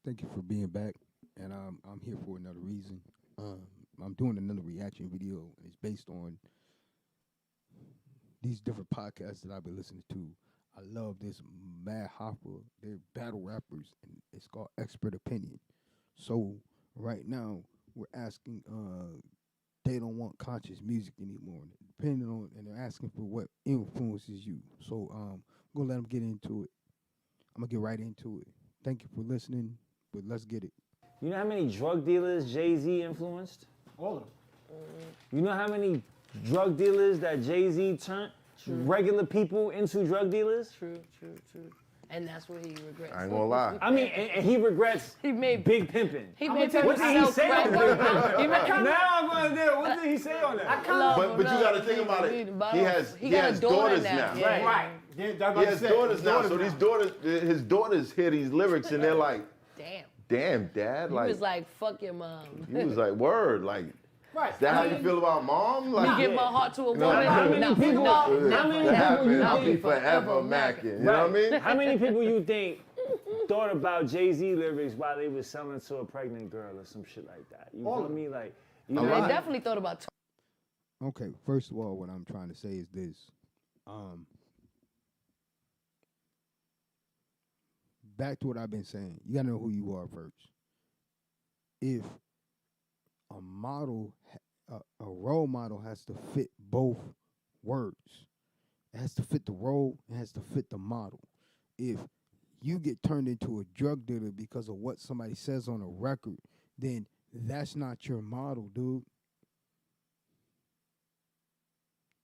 Thank you for being back, and I'm here for another reason. Um, I'm doing another reaction video, and it's based on these different podcasts that I've been listening to. I love this Mad Hopper. They're battle rappers, and it's called Expert Opinion. So right now, we're asking. They don't want conscious music anymore, depending on, and they're asking for what influences you. So I'm gonna let them get into it. I'm gonna get right into it. Thank you for listening, but let's get it. You know how many drug dealers Jay-Z influenced? All of them. You know how many drug dealers that Jay-Z turned regular people into drug dealers? True. And that's what he regrets. I ain't gonna lie. I mean, and he regrets He made big pimping. he made tell you people what did he say on self-right. He made Now I'm gonna do. What did he say on that? But you gotta think about it. He has daughters now. Yeah. Right. Yeah, He has daughters now. So his daughters hear these lyrics and they're like, Damn. "Damn, Dad!" He was like, fuck your mom. he was like, "Word, like, Right. is that how you feel about mom?" Like, You give my heart to a know, woman. how many Now, people- no, how many never, people you I'll be think- forever macking. You know what I mean? How many people you think thought about Jay-Z lyrics while they was selling to a pregnant girl or some shit like that? You All feel of me? Like, you A know, They lot. definitely thought about Okay, first of all, what I'm trying to say is this. Back to what I've been saying. You gotta know who you are first. If a model, a role model has to fit both words. It has to fit the role. It has to fit the model. If you get turned into a drug dealer because of what somebody says on a record, then that's not your model, dude.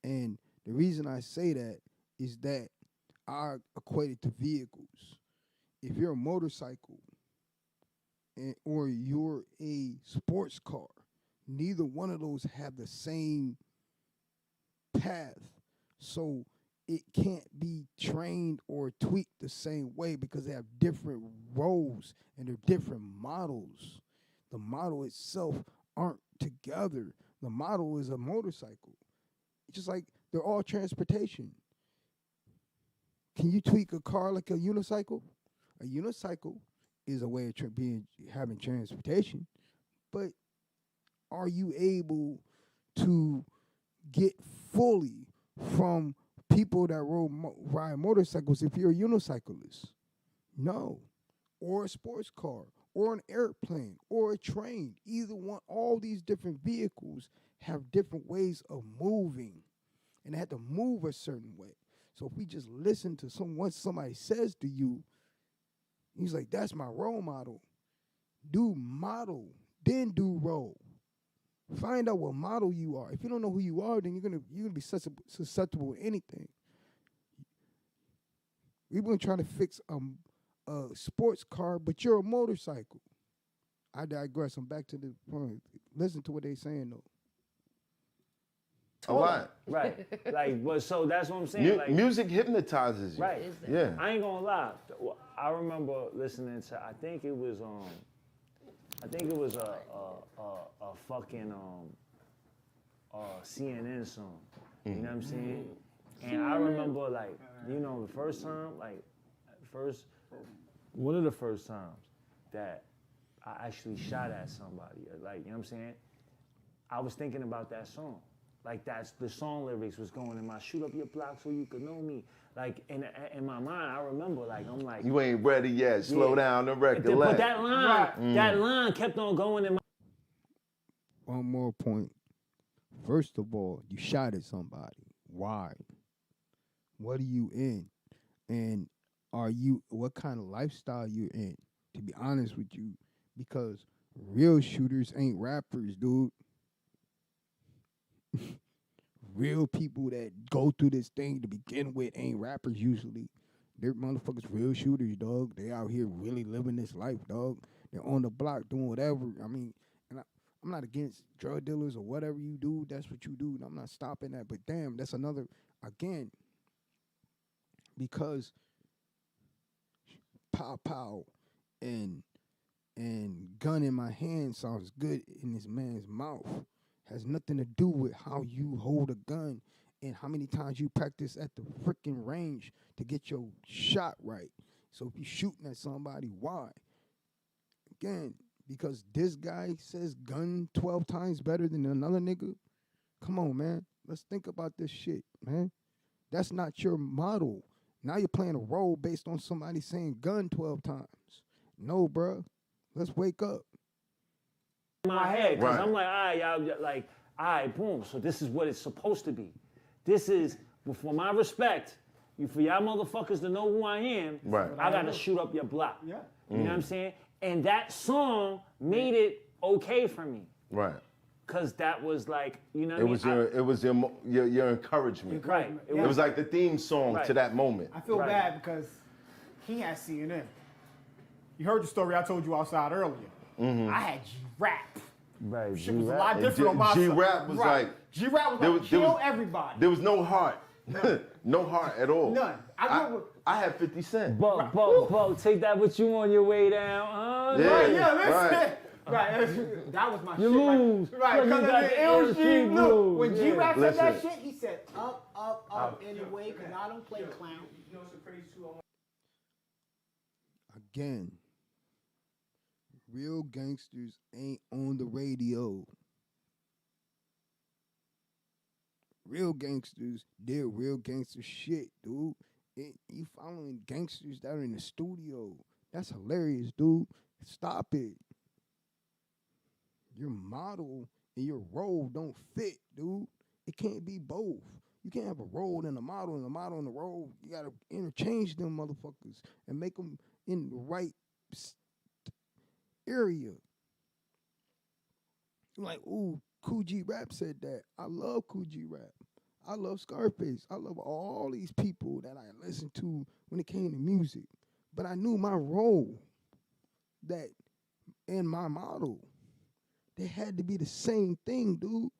And the reason I say that is that I equate it to vehicles. If you're a motorcycle or you're a sports car, neither one of those have the same path. So it can't be trained or tweaked the same way because they have different roles and they're different models. The model itself aren't together. The model is a motorcycle. It's just like they're all transportation. Can you tweak a car like a unicycle? A unicycle is a way of having transportation, but are you able to get fully from people that ride motorcycles if you're a unicyclist? No. Or a sports car, or an airplane, or a train. Either one, all these different vehicles have different ways of moving, and they have to move a certain way. So if we just listen to what somebody says to you, he's like, that's my role model. Do model, then do role. Find out what model you are. If you don't know who you are, then you're gonna be susceptible to anything. We've been trying to fix a sports car, but you're a motorcycle. I digress. I'm back to the point. Listen to what they're saying though. A lot. right? Like, but so that's what I'm saying. Like, Music hypnotizes you. right? Yeah. I ain't gonna lie. I remember listening to. I think it was a fucking CNN song. You know what I'm saying? And I remember like, you know, the first time, like, one of the first times that I actually shot at somebody, like, you know what I'm saying? I was thinking about that song. Like, that's the song lyrics was going in my shoot up your block so you could know me. Like, in my mind, I remember, like, I'm like, You ain't ready yet. Slow down the record. but that line kept on going in my. One more point. First of all, you shot at somebody. Why? What are you in? And what kind of lifestyle you're in? To be honest with you, because real shooters ain't rappers, dude. Real people that go through this thing to begin with ain't rappers usually. They're motherfuckers real shooters, dog. They out here really living this life, dog. They're on the block doing whatever. I mean, and I'm not against drug dealers or whatever you do. That's what you do. And I'm not stopping that. But damn, that's another, again, because pow pow and gun in my hand sounds good in this man's mouth. Has nothing to do with how you hold a gun and how many times you practice at the freaking range to get your shot right. So if you're shooting at somebody, why? again, because this guy says gun 12 times better than another nigga. Come on, man. Let's think about this shit, man. That's not your model. Now you're playing a role based on somebody saying gun 12 times. No, bruh. Let's wake up. In my head, because Right. I'm like, all right, y'all, like, all right, boom. So this is what it's supposed to be. This is, for my respect, for y'all motherfuckers to know who I am, Right. I gotta shoot up your block. Yeah. You know what I'm saying? And that song made it okay for me. Right. Cause that was like, you know what It I mean? was your encouragement. Right. It was like the theme song Right. to that moment. I feel Right. bad because he had CNN. You heard the story I told you outside earlier. I had G-Rap. Right, Shit was a G-Rap. lot And different on my side. G-Rap was like- G-Rap was there like, was- there kill was- everybody. There was no heart. No heart at all. None. I had 50 Cent. Bo, take that with you on your way down, huh? Yeah. Right, yeah, listen. Right. Right, that was my You shit. lose. Right, Look, you because got of the the ill LC shit. Look, blues, when yeah. G-Rap said that Listen. shit, he said, up anyway, because I don't play clown. You know what's so crazy too? Again, real gangsters ain't on the radio. Real gangsters did real gangster shit, dude. You following gangsters that are in the studio. That's hilarious, dude. Stop it. Your model and your role don't fit, dude. It can't be both. You can't have a role and a model and a model and a role. You gotta interchange them motherfuckers and make them in the right area. Like, ooh, Kool G Rap said that. I love Kool G Rap. I love Scarface. I love all these people that I listened to when it came to music. But I knew my role that and my model, they had to be the same thing, dude.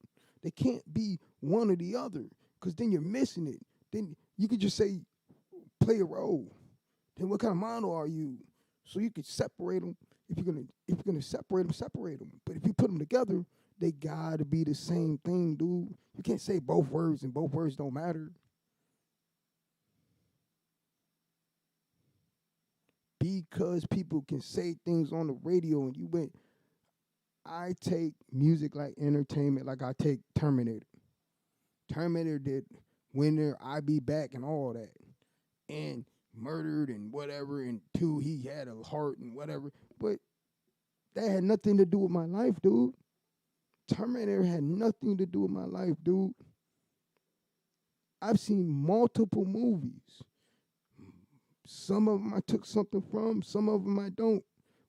They can't be one or the other, because then you're missing it. Then you could just say, play a role. Then what kind of model are you? So you could separate them. If you're gonna separate them. But if you put them together, they gotta be the same thing, dude. You can't say both words and both words don't matter. Because people can say things on the radio and you went, I take music like entertainment, like I take Terminator. Terminator did Winner, I Be Back and all that. And murdered and whatever, and two, he had a heart and whatever. But that had nothing to do with my life, dude. Terminator had nothing to do with my life, dude. I've seen multiple movies. Some of them I took something from, some of them I don't.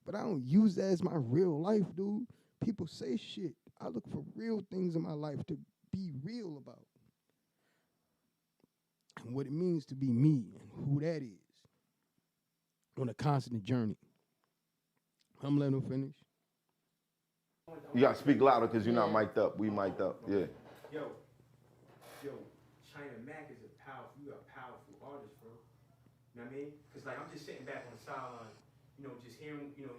But I don't use that as my real life, dude. People say shit. I look for real things in my life to be real about. And what it means to be me and who that is on a constant journey. I'm letting him finish. You gotta speak louder because you're not mic'd up. We mic'd up. Yeah. Yo, China Mac is a powerful, you a powerful artist, bro. You know what I mean? Cause like I'm just sitting back on the sideline, just hearing your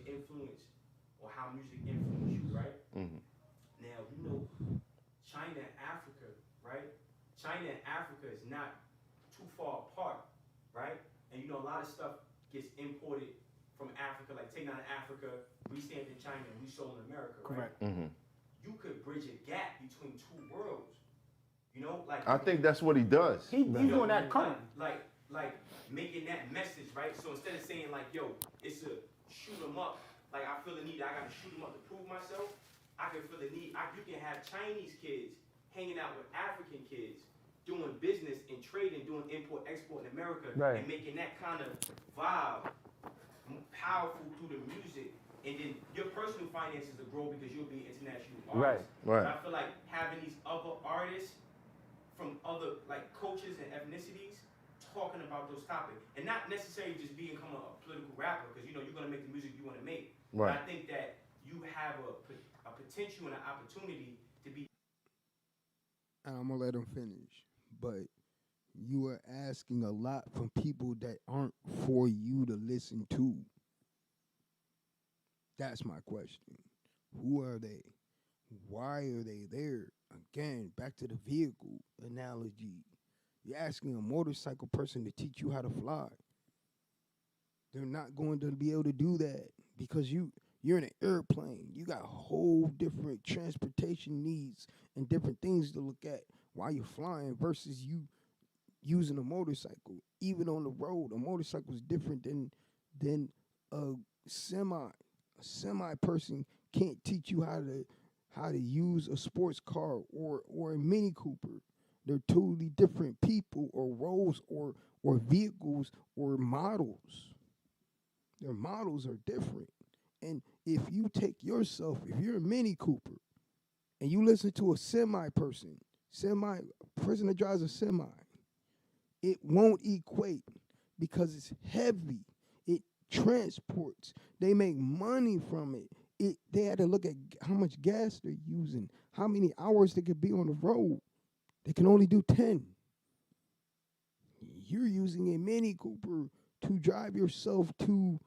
influence or how music influenced you, right? Mhm. Now, China and Africa, right? China and Africa is not too far apart, right? And a lot of stuff gets imported from Africa, like taken out of Africa, we stamped in China and we sold in America, right? Correct. Mhm. You could bridge a gap between two worlds. Like I think that's what he does. He's doing that current. Like making that message, right? So instead of saying like, yo, it's a shoot 'em up, like I feel the need, I gotta shoot 'em up to prove myself. I can feel the need. You can have Chinese kids hanging out with African kids, doing business and trading, doing import export in America, Right. and making that kind of vibe powerful through the music. And then your personal finances will grow because you'll be an international artist. Right. But I feel like having these other artists from other like cultures and ethnicities talking about those topics, and not necessarily just become a political rapper, because you're gonna make the music you want to make. Right. But I think that you have a potential and an opportunity to be. And I'm gonna let him finish. But you are asking a lot from people that aren't for you to listen to. That's my question. Who are they? Why are they there? Again, back to the vehicle analogy. You're asking a motorcycle person to teach you how to fly. They're not going to be able to do that. because you're in an airplane. You got whole different transportation needs and different things to look at while you're flying versus you using a motorcycle. Even on the road, a motorcycle is different than a semi. A semi person can't teach you how to use a sports car or a Mini Cooper. They're totally different people or roles or vehicles or models. Their models are different. And if you take yourself, if you're a Mini Cooper and you listen to a semi person that drives a semi, it won't equate because it's heavy. It transports. They make money from it. They had to look at how much gas they're using, how many hours they could be on the road. They can only do 10. You're using a Mini Cooper to drive yourself to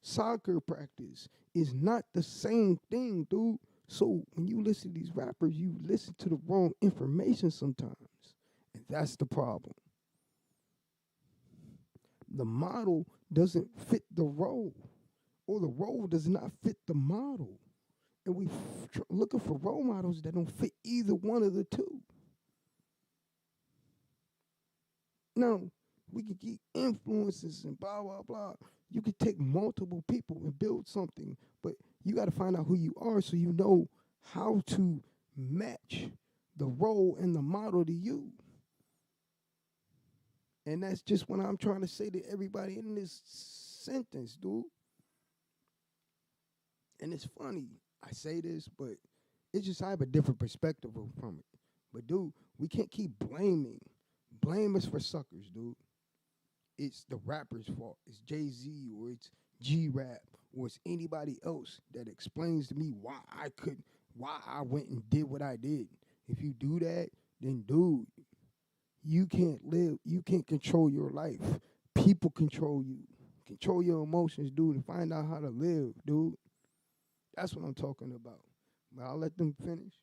soccer practice. Is not the same thing, dude. So when you listen to these rappers, you listen to the wrong information sometimes. And that's the problem. The model doesn't fit the role, or the role does not fit the model. And we looking for role models that don't fit either one of the two. Now, we can get influences and blah, blah, blah. You can take multiple people and build something, but you got to find out who you are so you know how to match the role and the model to you. And that's just what I'm trying to say to everybody in this sentence, dude. And it's funny, I say this, but it's just I have a different perspective from it. But, dude, we can't keep blaming. Blame us for suckers, dude. It's the rapper's fault. It's Jay-Z or it's G-Rap or it's anybody else that explains to me why I went and did what I did. If you do that, then, dude, you can't live. You can't control your life. People control you. Control your emotions, dude, and find out how to live, dude. That's what I'm talking about. But I'll let them finish.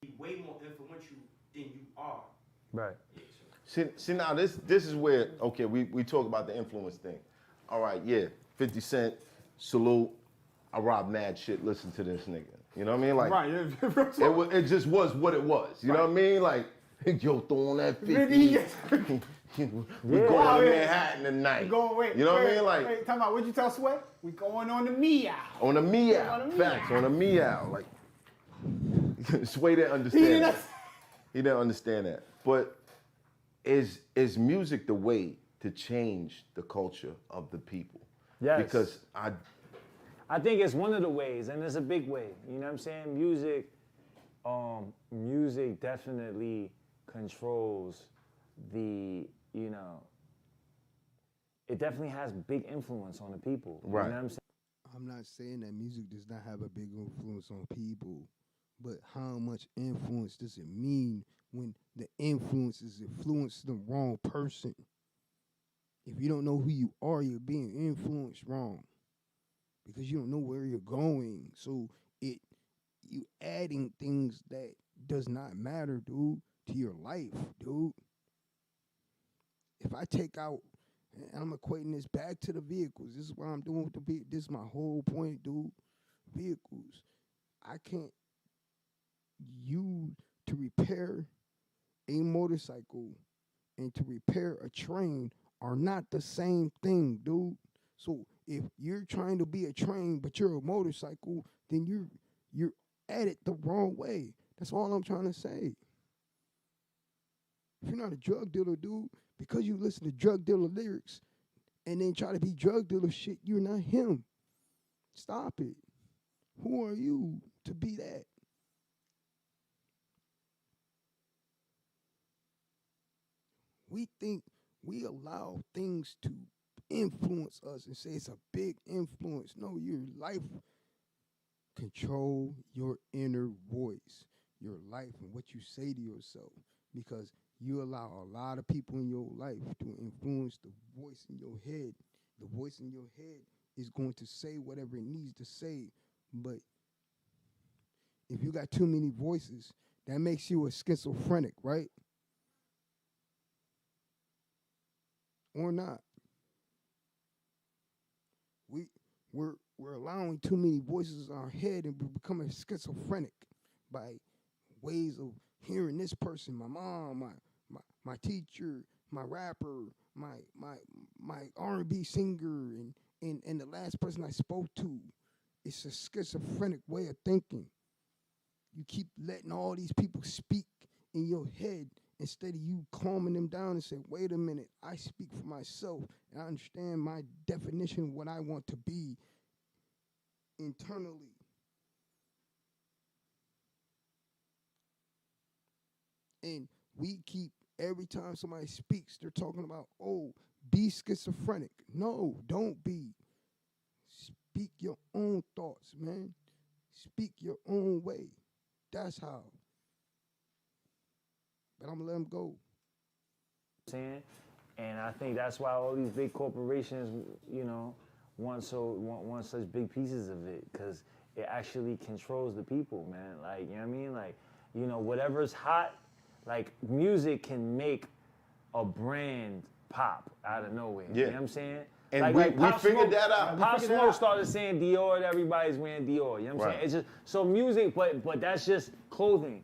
Be way more influential than you are. Right. See now this is where, okay, we talk about the influence thing. All right, yeah, 50 Cent, salute. I rob mad shit, listen to this nigga. You know what I mean? Like, Right. it just was what it was. You know what I mean? Like, yo, throw on that 50. We going to Manhattan tonight. You know what I mean? Like, wait, talking about what'd you tell Sway? We going on the meow. on the meow. Facts, on the meow. Like, Sway didn't understand that. He didn't understand that. But is music the way to change the culture of the people? Yes. Because I think it's one of the ways, and it's a big way. You know what I'm saying? Music definitely controls the, you know, it definitely has big influence on the people. Right. You know what I'm saying? I'm not saying that music does not have a big influence on people, but how much influence does it mean when the influence is influencing the wrong person? If you don't know who you are, you're being influenced wrong because you don't know where you're going. So you adding things that does not matter, dude, to your life, dude. If I take out, and I'm equating this back to the vehicles. This is what I'm doing with the vehicles. This is my whole point, dude. Vehicles. I can't use to repair a motorcycle and to repair a train are not the same thing, dude. So if you're trying to be a train but you're a motorcycle, then you're at it the wrong way. That's all I'm trying to say. If you're not a drug dealer, dude, because you listen to drug dealer lyrics and then try to be drug dealer shit, you're not him. Stop it. Who are you to be that? We think we allow things to influence us and say it's a big influence. No, your life. Control your inner voice, your life and what you say to yourself, because you allow a lot of people in your life to influence the voice in your head. The voice in your head is going to say whatever it needs to say, but if you got too many voices, that makes you a schizophrenic, right? Or not. we're allowing too many voices in our head and we're becoming schizophrenic by ways of hearing this person, my mom, my teacher, my rapper, my R&B singer, and the last person I spoke to. It's a schizophrenic way of thinking. You keep letting all these people speak in your head instead of you calming them down and say, wait a minute, I speak for myself and I understand my definition of what I want to be internally. And we keep, every time somebody speaks, they're talking about, oh, be schizophrenic. No, don't be. Speak your own thoughts, man. Speak your own way. That's how. But I'm going to let them go. Saying, and I think that's why all these big corporations, you know, want such big pieces of it, because it actually controls the people, man. Like, you know what I mean? Like, you know, whatever's hot, like music can make a brand pop out of nowhere. Yeah. You know what I'm saying? And like we Pop figured Smoke- that out. Pop We figured that Smoke out. started saying Dior, and everybody's wearing Dior. You know what I'm Right. saying? It's just so music, but that's just clothing.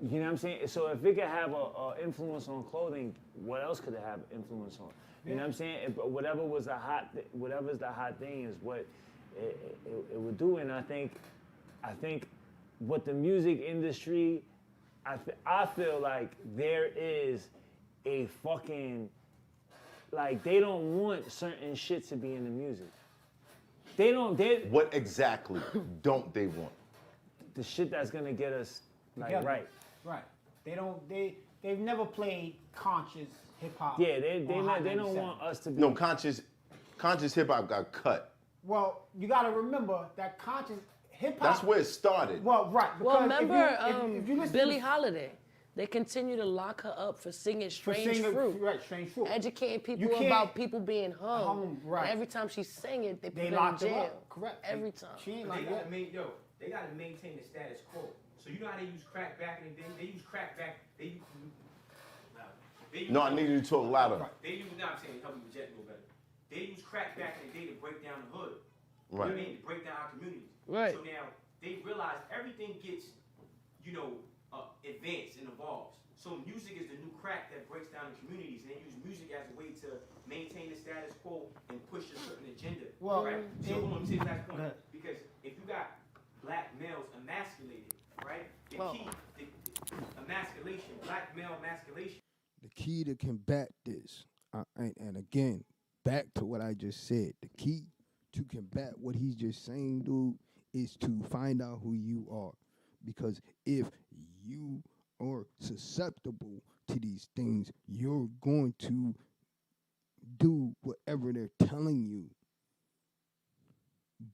You know what I'm saying? So if it could have a influence on clothing, what else could it have influence on? You know what I'm saying? Whatever's the hot thing is what it would do. And I think what the music industry, I feel like there is a fucking, like, they don't want certain shit to be in the music. What exactly don't they want? The shit that's gonna get us like Together. right. Right. They've never played conscious hip hop. Yeah, they on Hot don't 97. want us to be. No, conscious hip hop got cut. Well, you got to remember that conscious hip hop. That's where it started. Well, right. Well, because remember if you listen Billie to, Holiday? They continue to lock her up for singing for Strange singing- Fruit. Right, Strange Fruit. Educating people can't- about people being hung. Hung, right. And every time she sang it, they put They her locked in her jail. up. Correct. Every time. She ain't But like they that. gotta maintain the status quo. So you know how they use crack back in the day? They use crack back. They use, No, I need you to talk louder. They use, no, I'm saying help me project a little better. They use crack back in the day to break down the hood. You know what I Right. mean? To break down our communities. Right. So now they realize everything gets, advanced and evolves. So music is the new crack that breaks down the communities, and they use music as a way to maintain the status quo and push a certain agenda. Well, right? So hold on, let me say this last Go point. ahead. Because if you got black males emasculated, right? The Oh. key, the emasculation, black male emasculation. The key to combat this, and again, back to what I just said, the key to combat what he's just saying, dude, is to find out who you are. Because if you are susceptible to these things, you're going to do whatever they're telling you.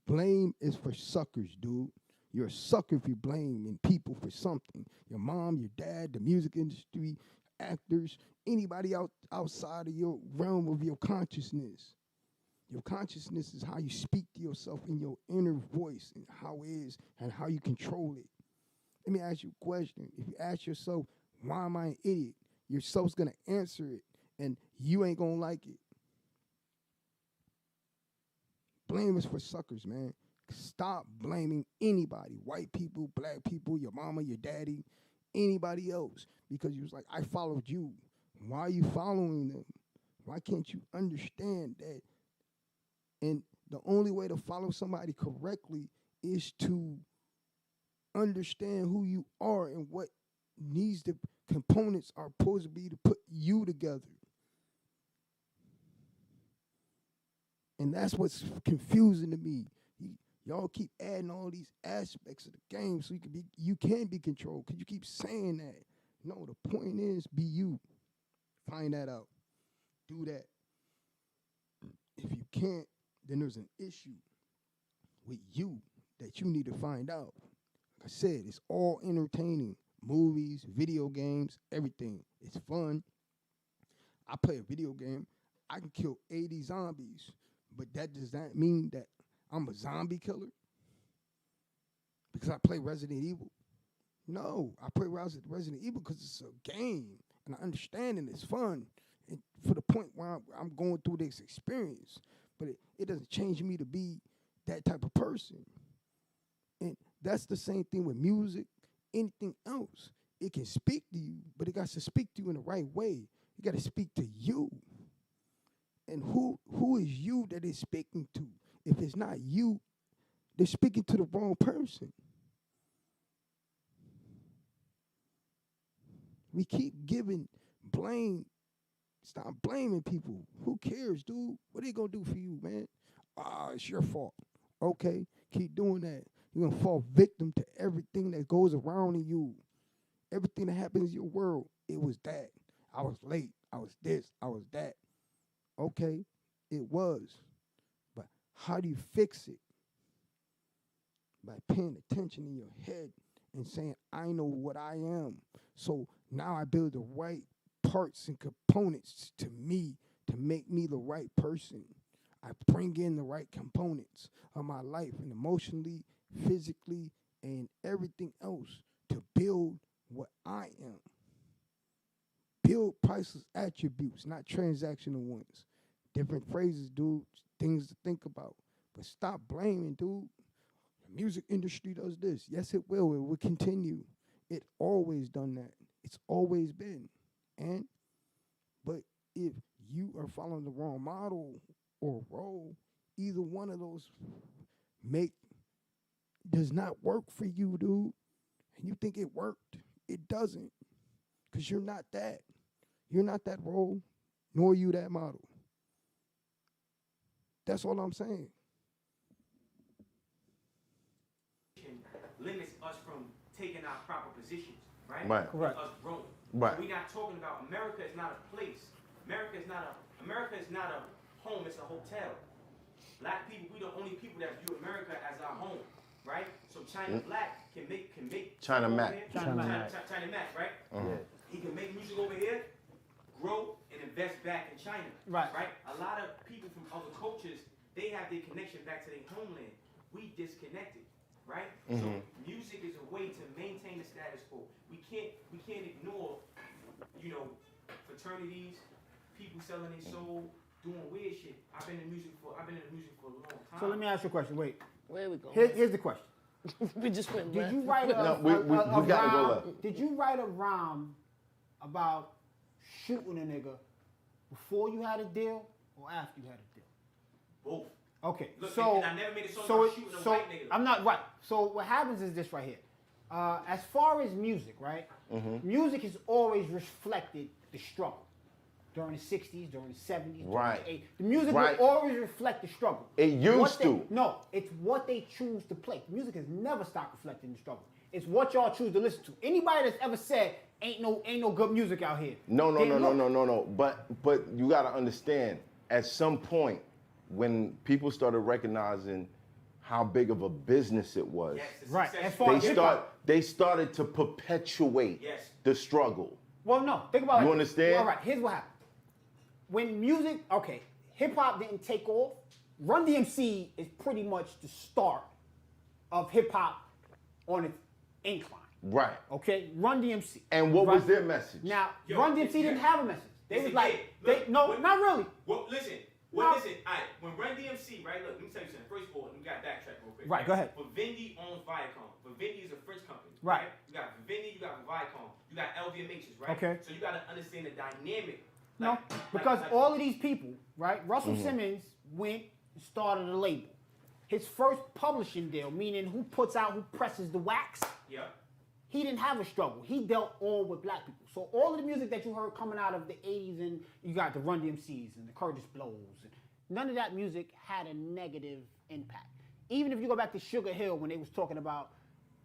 Blame is for suckers, dude. You're a sucker if you're blaming people for something. Your mom, your dad, the music industry, actors, anybody outside of your realm of your consciousness. Your consciousness is how you speak to yourself in your inner voice and how it is and how you control it. Let me ask you a question. If you ask yourself, why am I an idiot? Your self's going to answer it, and you ain't going to like it. Blame is for suckers, man. Stop blaming anybody. White people, black people, your mama, your daddy, anybody else. Because you was like, I followed you. Why are you following them? Why can't you understand that? And the only way to follow somebody correctly is to understand who you are and what needs the components are supposed to be to put you together. And that's what's confusing to me. Y'all keep adding all these aspects of the game so you can be controlled, because you keep saying that. No, the point is be you. Find that out. Do that. If you can't, then there's an issue with you that you need to find out. Like I said, it's all entertaining. Movies, video games, everything. It's fun. I play a video game. I can kill 80 zombies, but that does not mean that I'm a zombie killer because I play Resident Evil. No, I play Resident Evil because it's a game, and I understand and it's fun, and for the point where I'm going through this experience. But it doesn't change me to be that type of person. And that's the same thing with music, anything else. It can speak to you, but it got to speak to you in the right way. It got to speak to you. And who is you that it's speaking to? If it's not you, they're speaking to the wrong person. We keep giving blame. Stop blaming people. Who cares, dude? What are they going to do for you, man? It's your fault. Okay, keep doing that. You're going to fall victim to everything that goes around in you. Everything that happens in your world, it was that. I was late. I was this. I was that. Okay, it was. But how do you fix it? By paying attention in your head and saying, I know what I am. So now I build the right parts and components to me to make me the right person. I bring in the right components of my life, and emotionally, physically, and everything else to build what I am. Build priceless attributes, not transactional ones. Different phrases, dude, things to think about. But stop blaming, dude. The music industry does this. Yes, it will. It will continue. It always done that. It's always been. But if you are following the wrong model or role, either one of those does not work for you, dude. And you think it worked. It doesn't. Because you're not that. You're not that role, nor are you that model. That's all I'm saying. Limits us from taking our proper positions, right? Right. Correct. Us growing. Right. So we're not talking about America is not a place. America is not a home, it's a hotel. Black people, we the only people that view America as our home, right? So China Black can make China over Mac. here. China Mac. China Mac, right? Uh-huh. He can make music over here, grow, and invest back in China. Right. Right? A lot of people from other cultures, they have their connection back to their homeland. We disconnected, right? So music is a way to maintain the status quo. We can't ignore, fraternities, people selling their soul, doing weird shit. I've been in music for a long time. So let me ask you a question. Wait. Where we go? Here's the question. We just went Did left. you write No, we gotta go rhyme? left. Did you write a rhyme about shooting a nigga before you had a deal or after you had a deal? Both. Okay, Look, so and I never made a song about shooting a white nigga. I'm not right. So what happens is this right here. As far as music, right? Music has always reflected the struggle. During the 60s, during the 70s, during Right. the 80s. The music Right. will always reflect the struggle. It used What they- to. No, it's what they choose to play. Music has never stopped reflecting the struggle. It's what y'all choose to listen to. Anybody that's ever said ain't no good music out here. No. then look. But you got to understand, at some point, when people started recognizing how big of a business it was, Yes, the Right, success as far rate. as they started to perpetuate Yes. the struggle. Well, no. Think about it. You understand? All right, here's what happened. When music, okay, hip hop didn't take off. Run DMC is pretty much the start of hip hop on its incline. Right. Okay, Run DMC. And what was their message? Now, Yo, Run DMC didn't have a message. They Yes, was it like, did. Look, no, when- not really. Well, listen. No. Well, listen. All right. When Run DMC, right? Look, let me tell you something. First of all, we got to backtrack real quick. Right, go ahead. Vivendi owns Viacom. Vivendi is a French company. Right. You got Vivendi, you got Viacom, you got LVMHs, right? Okay. So you got to understand the dynamic. No, Like- because like- all of these people, right? Russell Simmons went and started a label. His first publishing deal, meaning who presses the wax, Yeah. he didn't have a struggle. He dealt all with black people. So all of the music that you heard coming out of the 80s, and you got the Run DMCs and the Curtis Blows, and none of that music had a negative impact. Even if you go back to Sugar Hill when they was talking about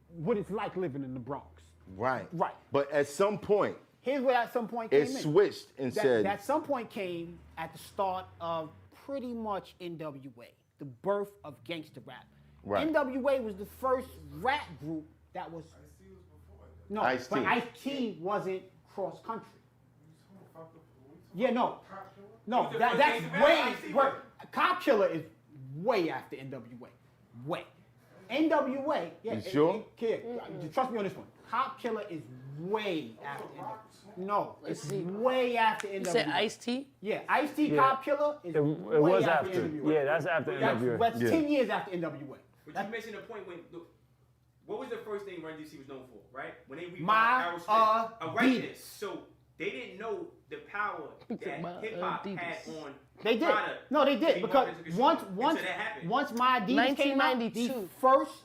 what it's like living in the Bronx. Right. Right. But at some point, Here's where at some point came it in. switched and said, That some point came at the start of pretty much NWA, the birth of gangster rap. Right. NWA was the first rap group that was. No, Ice-T. but Ice-T wasn't cross country. Yeah, no, Who's the first that's gangster way. rapper? Ice-T Way was? Cop Killer is way after NWA. Way. NWA. Yeah. You sure? Kid, trust me on this one. Cop Killer is way after NWA. No, Let's it's see. way after NWA. You said Ice-T? Yeah, Ice-T Yeah. Cop Killer is It way was after after. NWA. Yeah, that's after NWA. That's Yeah. 10 years after NWA. But you mentioned a point when, what was the first thing Run DMC was known for, right? When they My revived Aerosmith, a Adidas. rightness. So they didn't know the power that My hip hop had Adidas. on They did. product. No, they to did be because marketed to consumers once until that happened. My Adidas came out, 1992.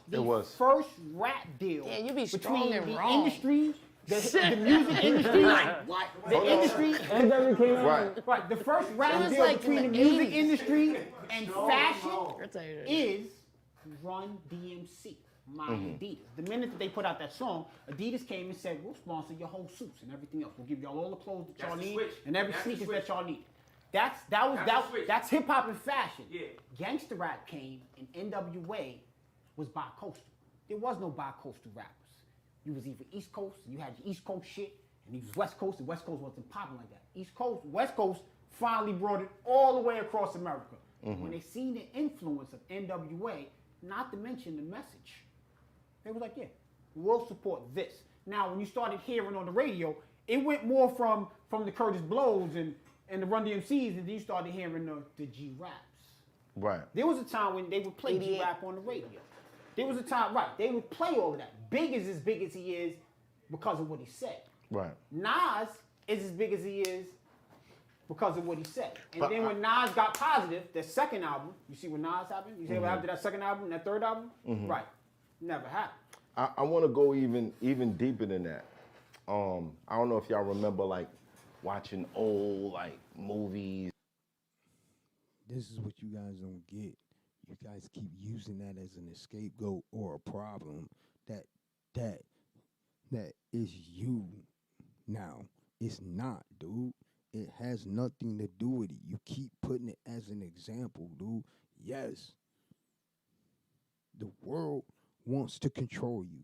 the was. first rap deal Damn, you be between strong and the wrong. industry, the music industry, the industry, NWA came out. Right. right? The first It rap was deal like between the in the music 80s. industry and fashion I'll tell you that. is Run DMC. My Adidas. The minute that they put out that song, Adidas came and said, "We'll sponsor your whole suits and everything else. We'll give y'all all the clothes that That's y'all the need switch. and every That's the sneakers switch. that y'all need." That's the switch. That's hip hop and fashion. Yeah. Gangsta rap came and NWA was bi-coastal. There was no bi-coastal rappers. You was either East Coast, you had your East Coast shit, and you was West Coast, and West Coast wasn't popping like that. West Coast finally brought it all the way across America. When they seen the influence of NWA, not to mention the message, they was like, yeah, we'll support this. Now, when you started hearing on the radio, it went more from the Curtis Blows and the Run DMCs, and then you started hearing the G-Raps. Right. There was a time when they would play 88. G-Rap on the radio. There was a time, right, they would play all of that. Big is as big as he is because of what he said. Right. Nas is as big as he is because of what he said. And But then when Nas got positive, the second album, you see when Nas happened? You see what happened to that second album, that third album? Right. Never happened. I want to go even deeper than that. I don't know if y'all remember like watching old like movies. This is what you guys don't get. You guys keep using that as an scapegoat or a problem that is you. Now, it's not, dude. It has nothing to do with it. You keep putting it as an example, dude. Yes, the world wants to control you.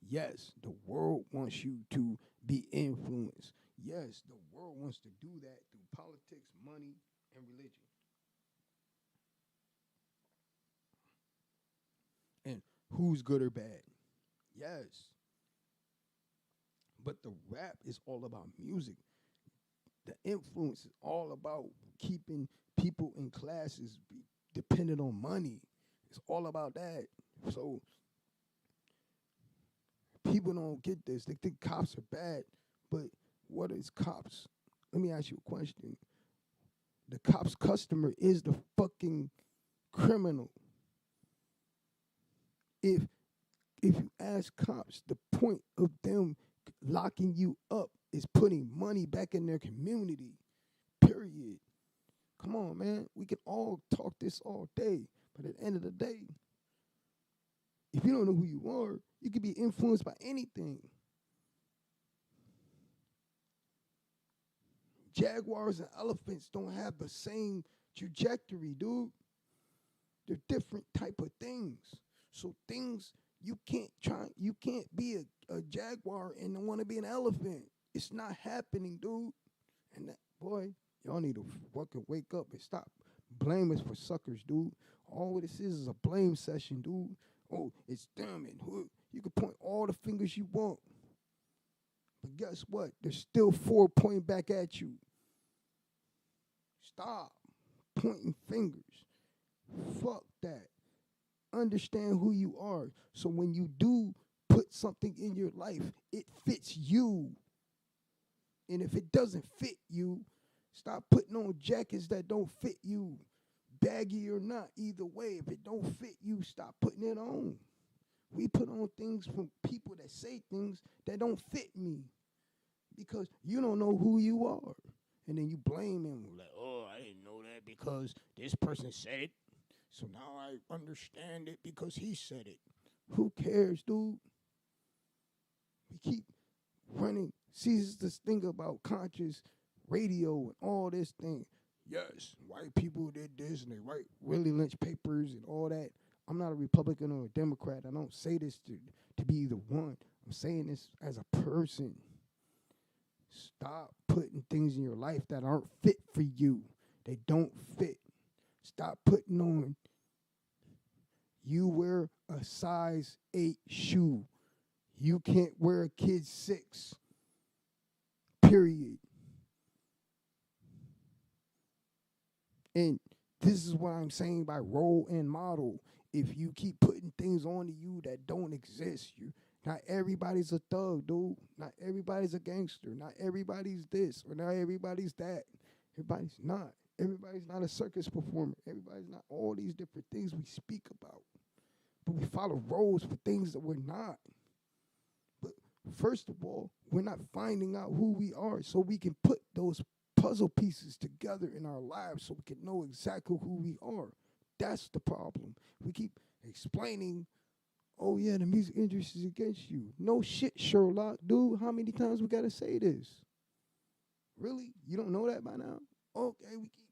Yes, the world wants you to be influenced. Yes, the world wants to do that through politics, money, and religion. And who's good or bad? Yes. But the rap is all about music. The influence is all about keeping people in classes dependent on money. It's all about that. So people don't get this. They think cops are bad. But what is cops? Let me ask you a question. The cop's customer is the fucking criminal. If you ask cops, the point of them locking you up is putting money back in their community. Period. Come on, man. We can all talk this all day. But at the end of the day, if you don't know who you are, you can be influenced by anything. Jaguars and elephants don't have the same trajectory, dude. They're different type of things. So things you can't be a jaguar and want to be an elephant. It's not happening, dude. And that, boy, y'all need to fucking wake up and stop blaming us for suckers, dude. All this is a blame session, dude. Oh, it's them and who. You can point all the fingers you want. But guess what? There's still 4 pointing back at you. Stop pointing fingers. Fuck that. Understand who you are. So when you do put something in your life, it fits you. And if it doesn't fit you, stop putting on jackets that don't fit you. Baggy or not, either way, if it don't fit you, stop putting it on. We put on things from people that say things that don't fit me because you don't know who you are. And then you blame him like, oh, I didn't know that because this person said it. So now I understand it because he said it. Who cares, dude? We keep running. See, this thing about conscious radio and all this thing. Yes, white people did this and they write Willie Lynch papers and all that. I'm not a Republican or a Democrat. I don't say this to be either one. I'm saying this as a person. Stop putting things in your life that aren't fit for you. They don't fit. Stop putting on. You wear a size 8 shoe. You can't wear a kid 6. period. And this is what I'm saying by role and model. If you keep putting things onto you that don't exist, not everybody's a thug, dude. Not everybody's a gangster. Not everybody's this or not everybody's that. Everybody's not. Everybody's not a circus performer. Everybody's not all these different things we speak about. But we follow roles for things that we're not. But first of all, we're not finding out who we are so we can put those puzzle pieces together in our lives so we can know exactly who we are. That's the problem. We keep explaining, oh yeah, the music industry is against you. No shit, Sherlock, dude. How many times we gotta say this? Really? You don't know that by now? Okay, we keep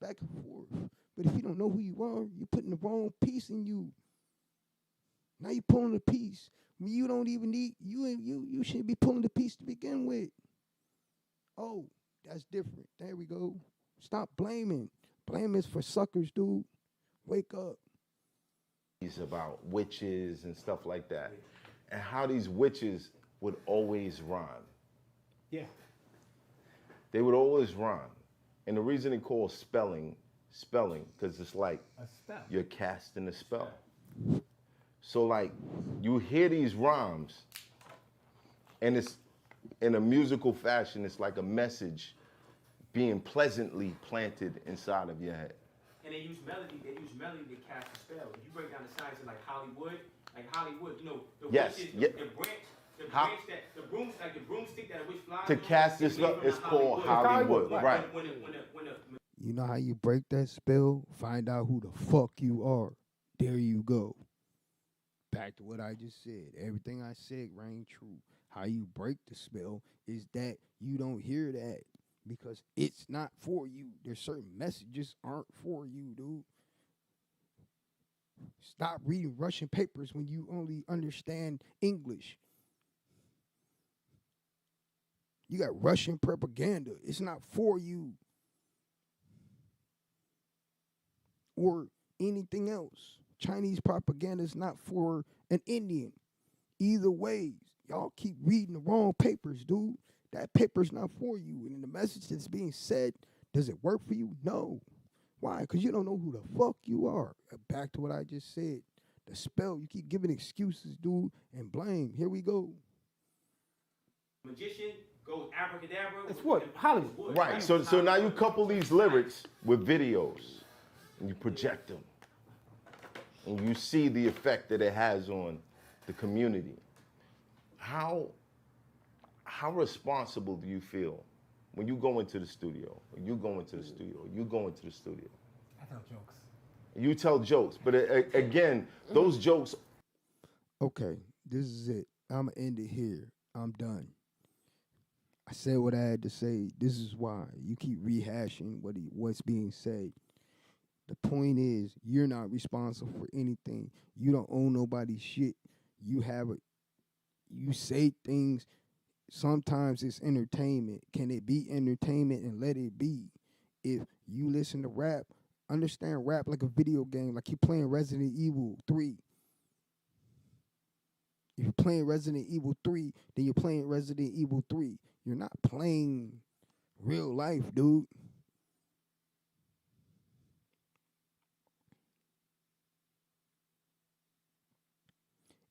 back and forth. But if you don't know who you are, you're putting the wrong piece in you. Now you're pulling a piece. You don't even need you shouldn't be pulling the piece to begin with. Oh, that's different. There we go. Stop blaming. Blame is for suckers, dude. Wake up. He's about witches and stuff like that, and how these witches would always rhyme. Yeah. They would always rhyme, and the reason they call spelling, because it's like A spell. you're casting a spell. So like you hear these rhymes, and it's in a musical fashion. It's like a message being pleasantly planted inside of your head. And they use melody. They use melody to cast a spell. If you break down the science of like Hollywood, you know, the Yes, witches, yeah. the How- branch that the broom, like the broomstick that a witch flies To on, cast they this made spell, from it's the called Hollywood, Right. right? When You know how you break that spell? Find out who the fuck you are. There you go. Back to what I just said. Everything I said rang true. How you break the spell is that you don't hear that because it's not for you. There's certain messages aren't for you, dude. Stop reading Russian papers when you only understand English. You got Russian propaganda. It's not for you. Or anything else. Chinese propaganda is not for an Indian. Either way, y'all keep reading the wrong papers, dude. That paper's not for you. And the message that's being said, does it work for you? No. Why? Because you don't know who the fuck you are. Back to what I just said. The spell, you keep giving excuses, dude, and blame. Here we go. magician goes abracadabra. It's wood. Hollywood. Right. So now you couple these lyrics with videos, and you project them, and you see the effect that it has on the community. How responsible do you feel when you go into the studio? You go into the studio. I tell jokes. You tell jokes, but again, those jokes. Okay, this is it. I'm going to end it here. I'm done. I said what I had to say. This is why. You keep rehashing what's being said. The point is, you're not responsible for anything. You don't own nobody's shit. You say things. Sometimes it's entertainment. Can it be entertainment and let it be? If you listen to rap, understand rap like a video game, like you're playing Resident Evil 3. If you're playing Resident Evil 3, then you're playing Resident Evil 3. You're not playing real life, dude.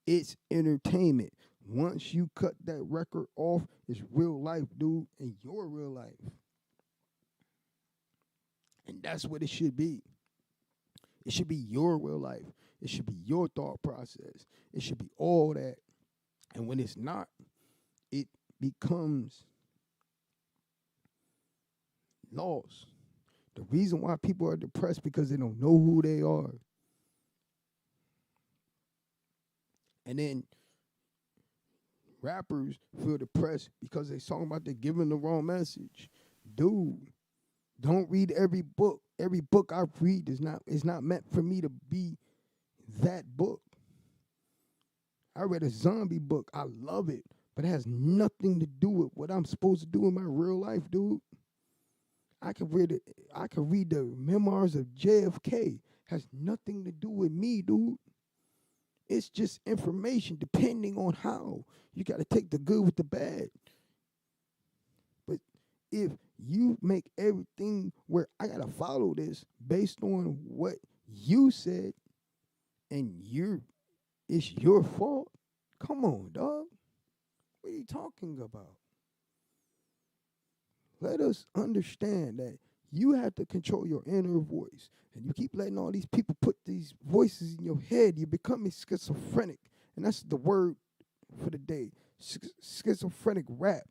It's entertainment. Once you cut that record off, it's real life, dude, and your real life. And that's what it should be. It should be your real life. It should be your thought process. It should be all that. And when it's not, it becomes lost. The reason why people are depressed because they don't know who they are. And then rappers feel depressed because they talking about they're giving the wrong message. Dude, don't read every book. Every book I read is not meant for me to be that book. I read a zombie book. I love it, but it has nothing to do with what I'm supposed to do in my real life, dude. I could read the memoirs of JFK. Has nothing to do with me, dude. It's just information depending on how. You got to take the good with the bad. if you make everything where I gotta follow this based on what you said, and it's your fault. Come on, dog. What are you talking about? Let us understand that you have to control your inner voice. And you keep letting all these people put these voices in your head, you're becoming schizophrenic. And that's the word for the day. Schizophrenic rap.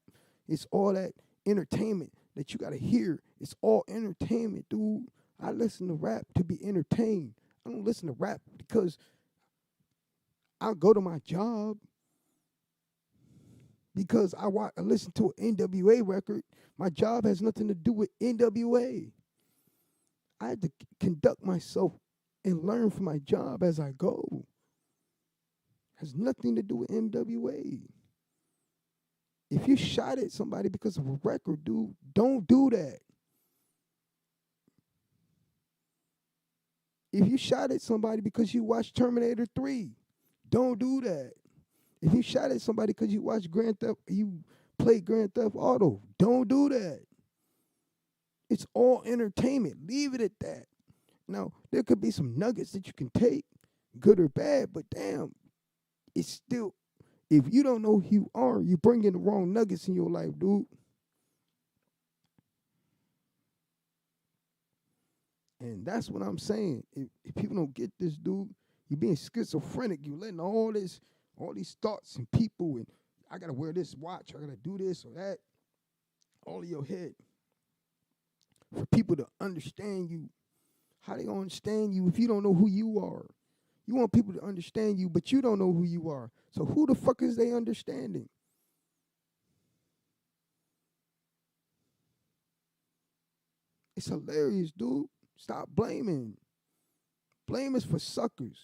It's all that entertainment that you gotta hear. It's all entertainment, dude. I listen to rap to be entertained. I don't listen to rap because I go to my job, because I listen to an NWA record. My job has nothing to do with NWA. I had to conduct myself and learn from my job as I go. Has nothing to do with NWA. If you shot at somebody because of a record, dude, don't do that. If you shot at somebody because you watched Terminator 3, don't do that. If you shot at somebody because you watched you played Grand Theft Auto, don't do that. It's all entertainment. Leave it at that. Now, there could be some nuggets that you can take, good or bad, but damn, it's still, if you don't know who you are, you bring in the wrong nuggets in your life, dude. And that's what I'm saying. If people don't get this, dude, you're being schizophrenic. You're letting all these thoughts and people, and I gotta wear this watch, I gotta do this or that, all in your head. For people to understand you, how they gonna understand you if you don't know who you are? You want people to understand you, but you don't know who you are. So who the fuck is they understanding? It's hilarious, dude. Stop blaming. Blame is for suckers.